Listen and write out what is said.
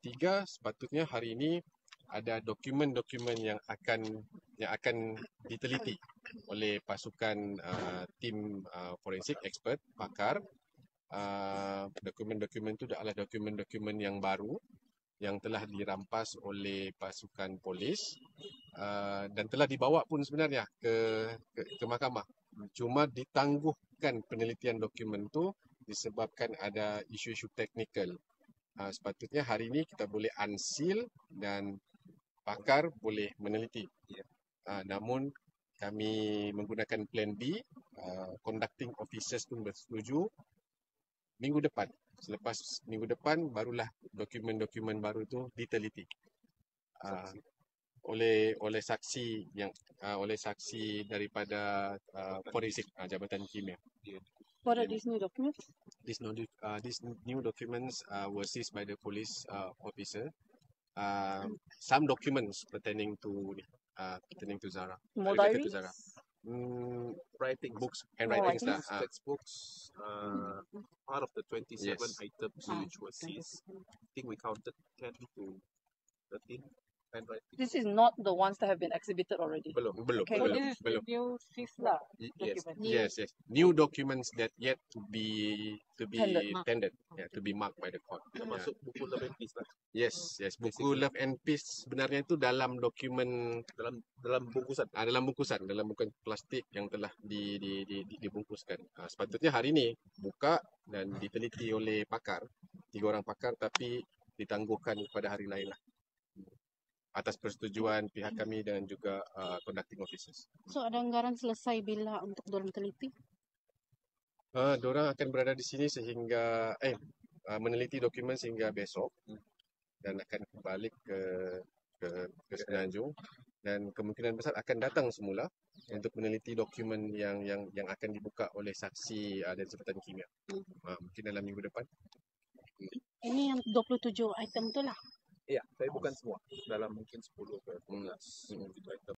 ketiga, sepatutnya hari ini ada dokumen-dokumen yang akan diteliti oleh pasukan tim forensik expert pakar. Dokumen-dokumen itu adalah dokumen-dokumen yang baru yang telah dirampas oleh pasukan polis dan telah dibawa pun sebenarnya ke mahkamah. Cuma ditangguhkan penelitian dokumen itu disebabkan ada isu-isu teknikal. Sepatutnya hari ini kita boleh unseal dan pakar boleh meneliti. Namun kami menggunakan plan B, conducting officers pun bersetuju. Minggu depan, selepas minggu depan barulah dokumen-dokumen baru itu diteliti oleh saksi oleh saksi daripada forensik Jabatan Kimia. What are these new documents? These new documents were seized by the police officer. Some documents pertaining to Zara. More Related diaries? to Zara. Writing Books, handwritings, textbooks, part of the 27 Yes. items which were seized. I think we counted 10 to 13 handwriting. This is not the ones that have been exhibited already. belum. Okay. So this is the new SIS lah. Yes. New documents that yet to be Tendered, tendered, to be marked by the court. Termasuk buku Love and Peace lah. Yes. Buku Love and Peace sebenarnya itu dalam dokumen Dalam bungkusan. dalam bungkusan plastik yang telah dibungkuskan. Sepatutnya hari ini buka dan diteliti oleh pakar, 3 orang pakar, tapi ditangguhkan pada hari lain lah. Atas persetujuan pihak kami dan juga conducting officers. So ada anggaran selesai bila untuk dorang teliti? Diorang akan berada di sini sehingga meneliti dokumen sehingga besok dan akan balik ke Semenanjung dan kemungkinan besar akan datang semula untuk meneliti dokumen yang akan dibuka oleh saksi dari Jabatan Kimia. Mungkin dalam minggu depan. Ini yang 27 item tu lah. Ya, saya bukan semua. Dalam mungkin 10 ke 12 item.